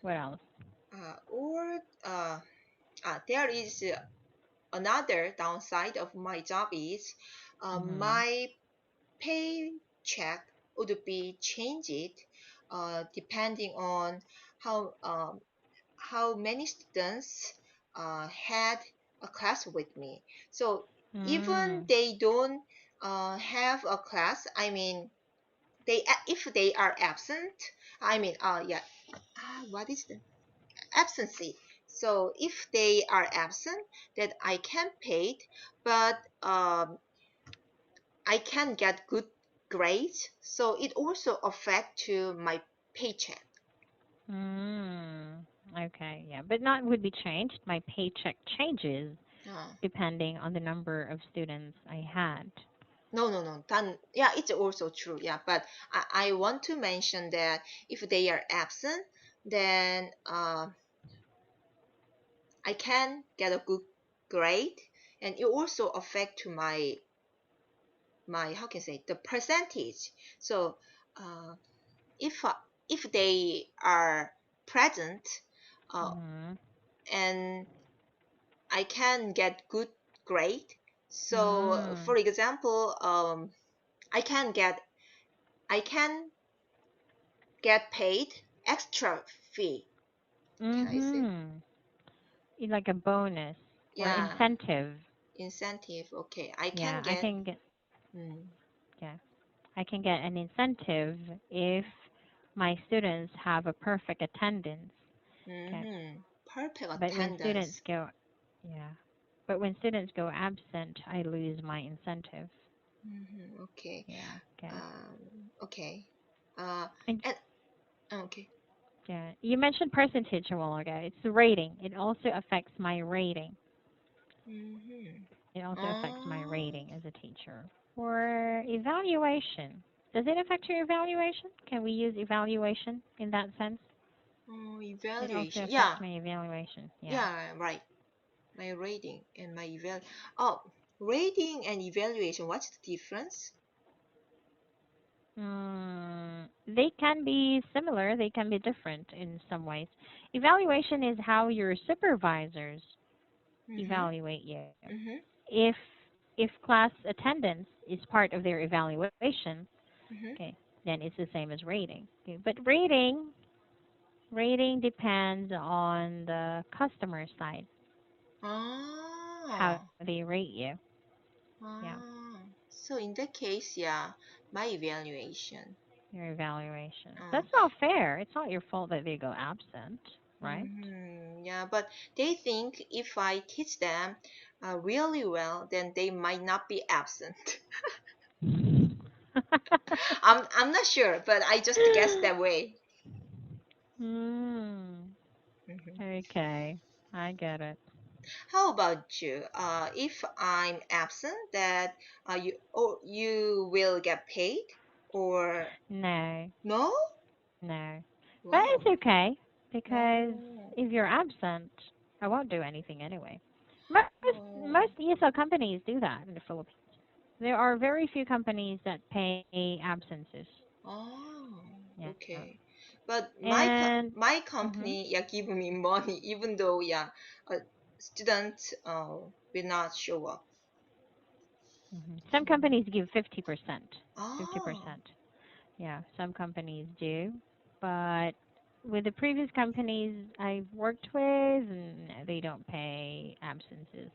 What else? Or there is another downside of my job is Mm-hmm. my paycheck would be changed depending on how how many students had a class with me. So even Mm. they don't have a class, I mean, they if they are absent, I mean, yeah, what is the absency? So if they are absent, that I can pay, but I can get good grades. So it also affect to my paycheck. Mm. Okay, yeah, but not would be changed. My paycheck changes Uh, depending on the number of students I had. no, no, no. Then, yeah, it's also true. Yeah, but I want to mention that if they are absent, then I can get a good grade, and it also affect to my how can I say the percentage. So uh, if if they are present, uh, Mm-hmm. and I can get good grade. So Mm. for example, I can get I can get paid extra fee. Can I say? Mm-hmm. Like a bonus or Yeah, incentive. incentive. Okay, I can Yeah, I get. can get Mm, yeah, I can get an incentive if my students have a perfect attendance. Okay. mm-hmm. Perfect But when students attendance. go yeah. But when students go absent, I lose my incentive. Mm-hmm. Okay. Yeah, okay. Okay. Uh, And and okay. yeah, you mentioned percentage a while ago. It's the rating. It also affects my rating. Mm-hmm. It also affects my Oh, rating as a teacher. For evaluation, does it affect your evaluation? Can we use evaluation in that sense? oh, It also evaluation. affects Yeah, my evaluation. Yeah. yeah, right. My rating and my oh, rating and evaluation, what's the difference? They can be similar, they can be different in some ways. Evaluation is how your supervisors Mm-hmm. evaluate you. Mm-hmm. If if class attendance is part of their evaluation, Mm-hmm. okay, then it's the same as rating. Okay, but rating depends on the customer side, how Ah, they rate you. Yeah, ah. So in that case, yeah, my evaluation. your evaluation. Uh, That's not fair. It's not your fault that they go absent, right? mm-hmm. Yeah, but they think if I teach them really well, then they might not be absent. I'm not sure, but I just guess that way. Hmm. Mhm. Okay, I get it. How about you? If I'm absent, that you will get paid, or No, no? no. But Wow. it's okay because Oh. if you're absent, I won't do anything anyway. Most Oh. ESL companies do that in the Philippines. There are very few companies that pay absences. Oh. Yeah. Okay. But And my mhm. company, yeah, give me money even though, yeah, a student will not show up. Some Mm. companies give 50%. Oh. 50%. Yeah, some companies do. But with the previous companies I've worked with, they don't pay absences.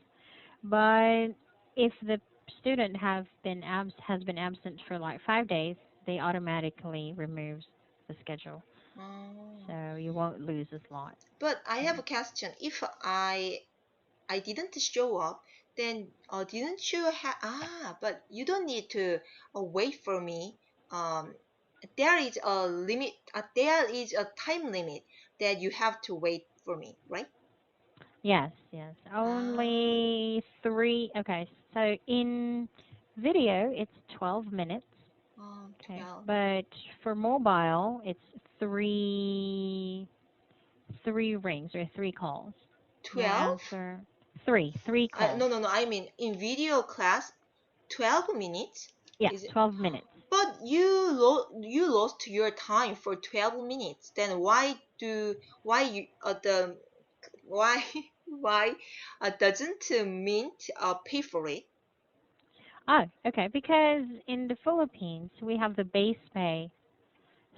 But if the student has been absent for like 5 days, they automatically removes the schedule, Oh. so you won't lose a slot. But I Yeah. have a question. If I didn't show up, then didn't you have but you don't need to wait for me. Um, there is a limit. There is a time limit that you have to wait for me, right? Yes, yes. Ah, Only three. Okay, so in video it's 12 minutes. Okay, 12. but for mobile it's three rings or three calls. You'll 12? answer three calls. No, no, no. I mean, in video class, 12 minutes. Yeah, Is it? 12 minutes. but you lost your time for 12 minutes. Then why you the why why doesn't Mint pay for it? Oh, okay. Because in the Philippines, we have the base pay.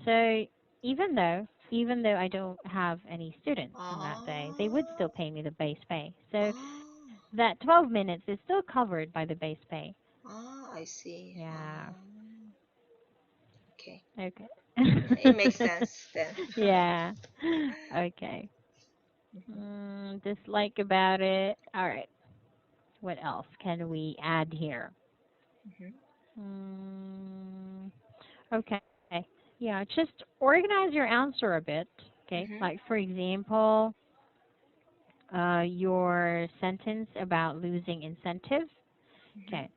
So even though I don't have any students on that day, they would still Ah, pay me the base pay. So ah, that 12 minutes is still covered by the base pay. I see. Yeah. Okay. Okay. It makes sense then. Yeah. Okay. Mhm, Dislike about it. All right. What else can we add here? mhm, Mm, okay. Yeah, just organize your answer a bit. Okay. mhm, Like, for example, your sentence about losing incentive. mhm, Okay.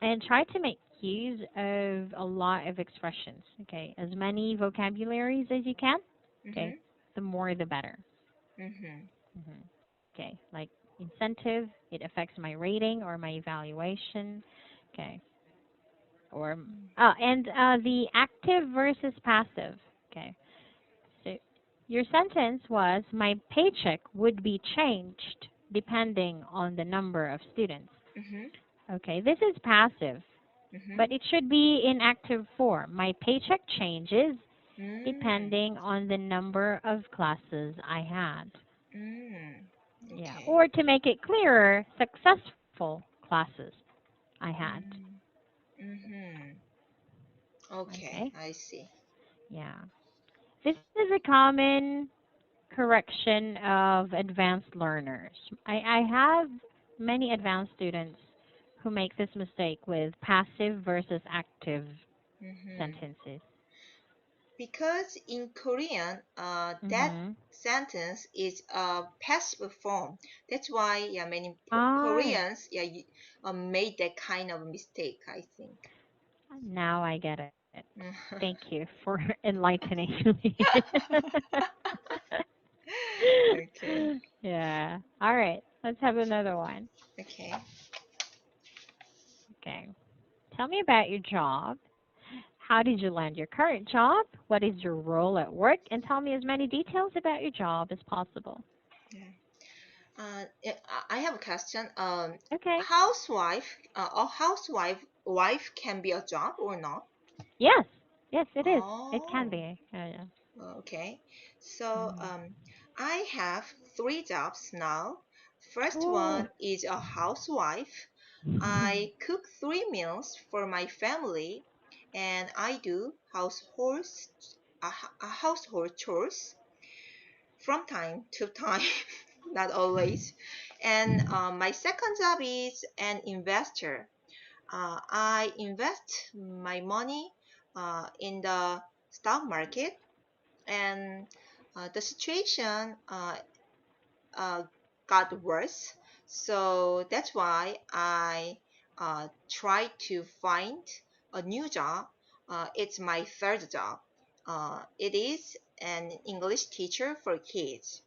And try to make use of a lot of expressions. Okay. As many vocabularies as you can. Okay. mhm, The more the better. mhm, hmm Okay. Like incentive, it affects my rating or my evaluation. Okay. Or, and the active versus passive. Okay. So your sentence was my paycheck would be changed depending on the number of students. mhm, Okay, this is passive, mhm, but it should be in active form. My paycheck changes mm, depending on the number of classes I had. mm. Yeah, Okay. or to make it clearer, successful classes I had. Mm, mhm. Okay, Okay, I see. yeah. This is a common correction of advanced learners. I have many advanced students who make this mistake with passive versus active Mhm. sentences. Because in Korean, that Mm-hmm. sentence is a passive form. That's why, yeah, many Ah, Koreans, yeah, made that kind of mistake, I think. now I get it. Thank you for enlightening me. Okay. Yeah. All right. Let's have another one. Okay. Okay. Tell me about your job. How did you land your current job? What is your role at work? And tell me as many details about your job as possible. Yeah. Yeah, I have a question. Okay. Housewife, a wife can be a job or not? Yes. Yes, it is. It can Oh, be. Yeah. okay. So, Mm. I have three jobs now. First Oh. one is a housewife. I cook 3 meals for my family, and I do household chores from time to time, not always. And my second job is an investor. I invest my money in the stock market, and the situation uh, got worse. So that's why I try to find a new job. It's my third job. It is an English teacher for kids.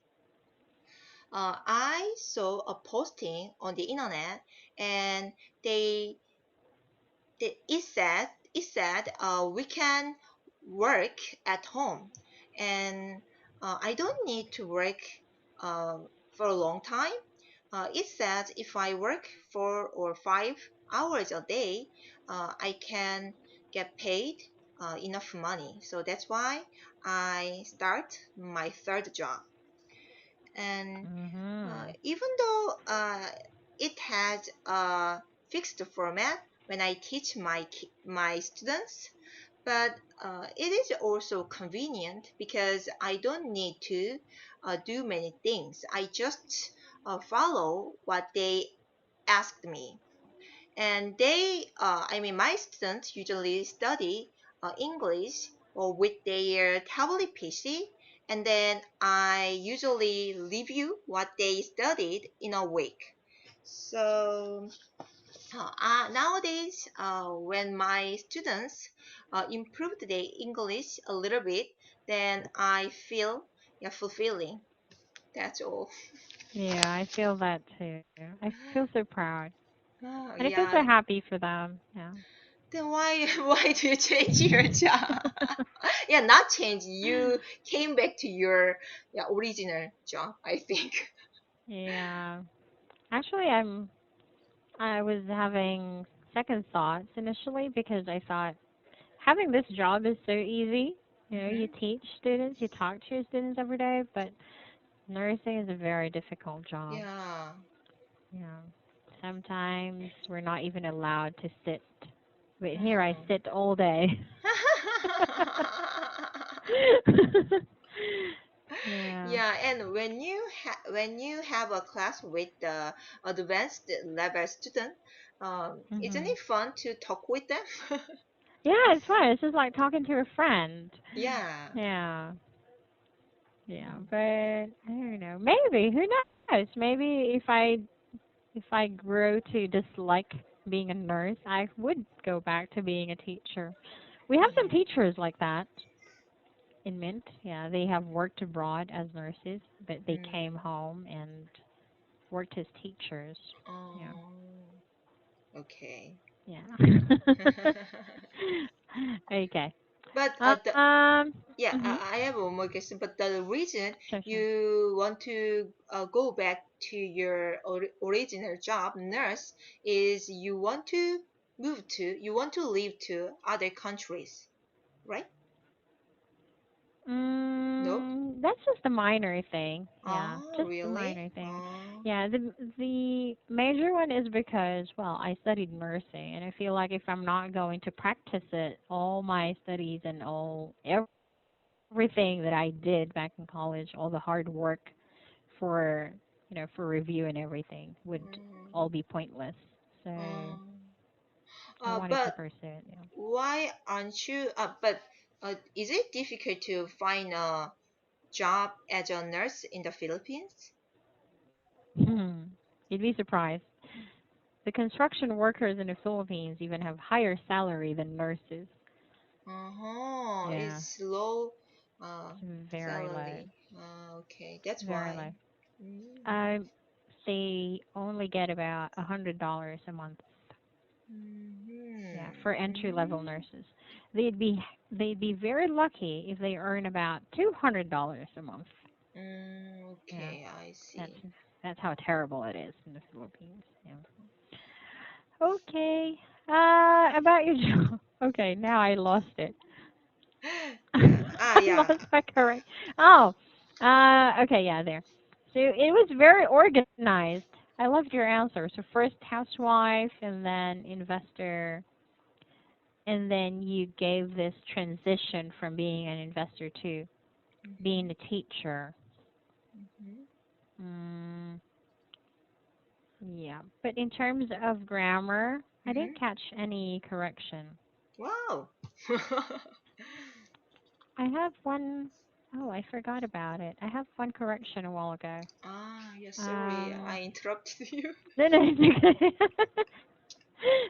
I saw a posting on the internet, and they it said we can work at home, and I don't need to work uh, for a long time. It said if I work 4 or 5 hours a day, I can get paid enough money. So that's why I start my third job. And Mm-hmm. even though it has a fixed format when I teach my students, but it is also convenient because I don't need to do many things. I just follow what they asked me. And my students usually study English or with their tablet PC, and then I usually review what they studied in a week. So nowadays, when my students improved their English a little bit, then I feel, yeah, fulfilling. That's all. Yeah, I feel that too. I feel so proud. And I feel so Yeah, happy for them. Yeah. Then why why do you change your job? Yeah, not change. You came back to your, yeah, original job, I think. Yeah. Actually, I was having second thoughts initially because I thought having this job is so easy. You know, you Hmm. teach students, you talk to your students every day, but nursing is a very difficult job. Yeah. Yeah. Sometimes we're not even allowed to sit. But here I Hmm. sit all day. Yeah. Yeah, and when you have a class with the advanced level student, isn't Mhm. it fun to talk with them? Yeah, it's fun. It's just like talking to a friend. Yeah. Yeah. Yeah, Mm. but I don't know. Maybe, who knows? Maybe if I grow to dislike being a nurse, I would go back to being a teacher. We have some Mm. teachers like that in Mint. Yeah, they have worked abroad as nurses, but they came Mm. home and worked as teachers. Yeah. Oh, okay. Yeah. Okay. But the Um. yeah, Mhm. I have one more question. But the reason Sure, sure. you want to go back to your original job, nurse, is you want to live to other countries, right? No? That's just a minor thing. Yeah, Oh, just a really? minor thing. Oh. Yeah, the major one is because, well, I studied nursing, and I feel like if I'm not going to practice it, all my studies and all everything that I did back in college, all the hard work for, for review and everything would Mm. all be pointless. So Um, I wanted to but pursue it. Yeah. why aren't you? But is it difficult to find a job as a nurse in the Philippines? You'd be surprised. The construction workers in the Philippines even have higher salary than nurses. Uh-huh. Yeah, It's low uh, it's very low, salary. Okay, that's very why. low. Mm. Uh, they only get about $100 a month. Yeah, Mm-hmm. for entry level Mm. nurses, they'd be very lucky if they earn about $200 a month. Mm, Yeah, okay, I that's see. that's how terrible it is in the Philippines. Yeah. Okay. About your job. Okay, now I lost it. Yeah. Ah, I yeah. lost my correct. Oh, okay, yeah, there. So it was very organized. I loved your answer. So first housewife, and then investor, and then you gave this transition from being an investor to being Mm-hmm. a teacher. Mm-hmm. Mm, yeah, but in terms of grammar, I Mm-hmm. didn't catch any correction. Wow. I have one oh I forgot about it. I have one correction a while ago. Ah, yeah, sorry, Um, I interrupted you. no, no, it's okay.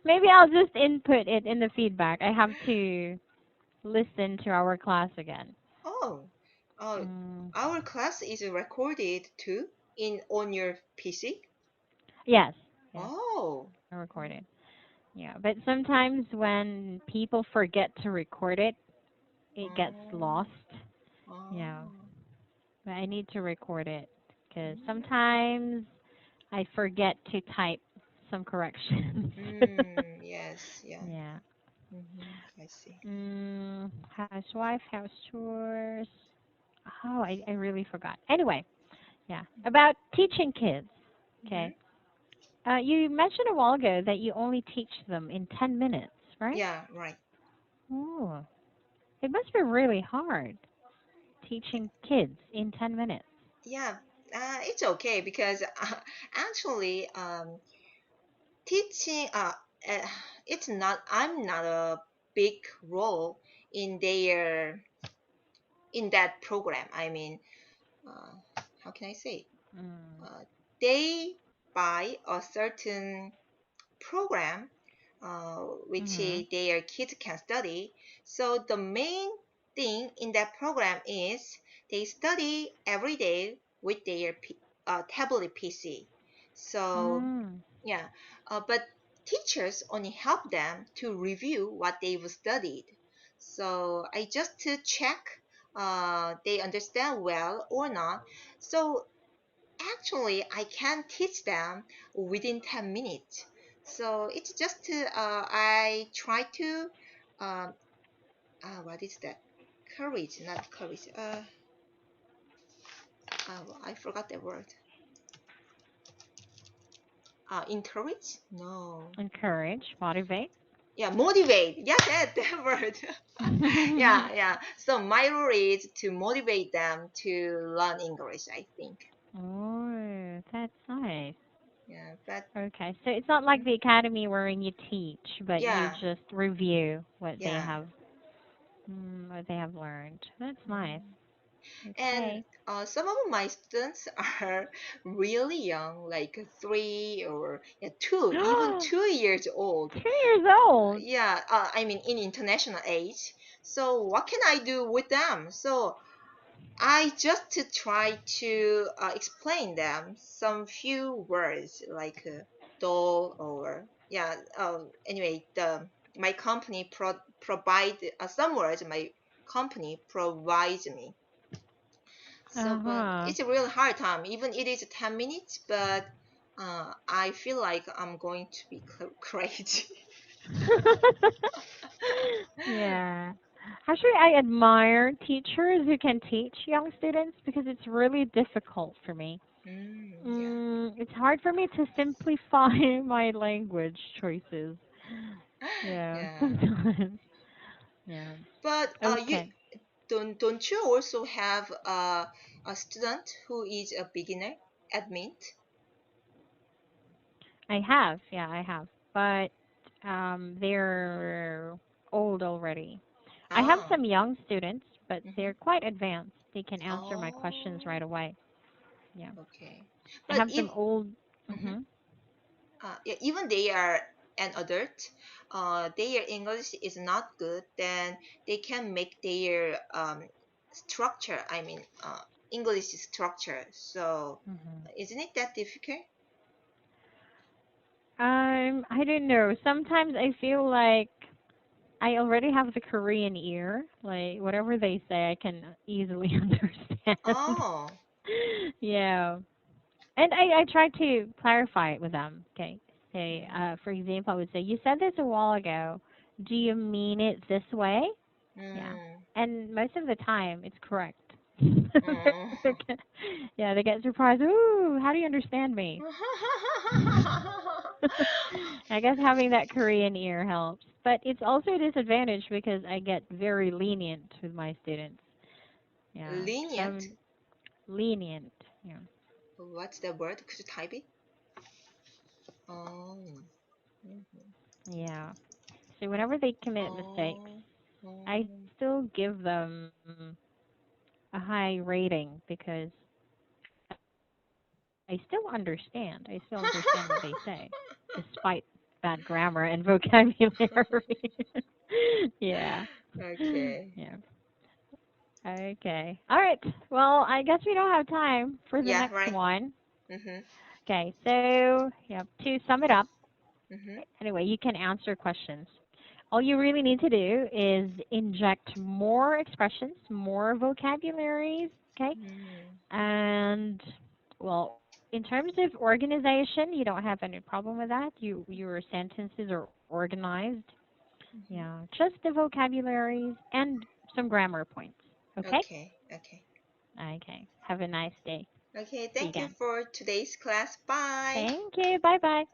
Maybe I'll just input it in the feedback. I have to listen to our class again. Oh, uh, Mm, our class is recorded too in on your PC. yes, yes, Oh. I recorded. Yeah, but sometimes when people forget to record it, it gets Oh. lost. Yeah, Oh. but I need to record it because Mm. sometimes I forget to type some corrections. Mm, yes, yeah. Yeah. I see. Housewife, house chores. Oh, I really forgot. Anyway, yeah, about teaching kids. Mm-hmm. Okay. You mentioned a while ago that you only teach them in 10 minutes, right? Yeah, right. Oh, it must be really hard teaching kids in 10 minutes. Yeah, it's okay because actually, teaching, uh, it's not. I'm not a big role in their in that program. I mean, how can I say? Mm. Uh, they buy a certain program which Mhm. their kids can study. So the main thing in that program is they study every day with their tablet PC. So Mm. yeah, but teachers only help them to review what they've studied. So I just to check they understand well or not. So actually, I can teach them within 10 minutes. So it's just I try to um, what is that? Courage, not courage. I forgot the word. Encourage? No. Encourage, motivate. Yeah, motivate. Yeah, that word. Yeah, yeah. So my role is to motivate them to learn English, I think. Oh, that's nice. Yeah, but Okay, so it's not like the academy wherein you teach, but you yeah, just review yeah. what they have learned. That's nice. Mhm. And Okay. some of my students are really young, like 3 or yeah, 2, even 2 years old. 2 years old. Yeah, I mean in international age. So what can I do with them? So I just to try to explain them some few words like doll or yeah. Anyway, the my company provide some words. My company provides me. So, but Uh-huh. it's a really hard time. Even it is 10 minutes, but I feel like I'm going to be crazy. Yeah. Actually, I admire teachers who can teach young students because it's really difficult for me. Yeah, It's hard for me to simplify my language choices. Yeah, yeah. sometimes. Yeah. But you Okay. don't you also have a student who is a beginner at Mint? I have. Yeah, I have. But they're old already. I have Ah, some young students, but mm-hmm. they're quite advanced. They can answer my questions Oh, right away. Yeah. okay. I But have some if old. mhm. Mhm. Yeah, even they are an adult, their English is not good, then they can make their structure. I mean, English structure. So, Mhm. isn't it that difficult? I don't know. Sometimes I feel like I already have the Korean ear. Like whatever they say, I can easily understand. Oh, Yeah. And I try to clarify it with them. Okay. Say, mm, for example, I would say, "You said this a while ago. Do you mean it this way?" Yeah. mm, And most of the time, it's correct. mm. Yeah, they get surprised. Ooh, how do you understand me? I guess having that Korean ear helps. But it's also a disadvantage because I get very lenient with my students. Yeah. Lenient. Some lenient. Yeah. What's the word? Could you type it? Oh, mhm. Yeah. So whenever they commit mistakes, Oh, I oh. still give them a high rating because I still understand. I still understand what they say, despite bad grammar and vocabulary. Yeah. Okay. Yeah. Okay. All right. Well, I guess we don't have time for the Yeah, next right. one. Mhm. Okay. So, yeah, to sum it up, Mhm. anyway, you can answer questions. All you really need to do is inject more expressions, more vocabularies, okay? Mhm. And well, in terms of organization, you don't have any problem with that. Your sentences are organized. Mhm. Yeah, just the vocabularies and some grammar points. Okay? Okay. Okay. Okay. Have a nice day. Okay. See you Thank you again. for today's class. Bye. Thank you. Bye bye.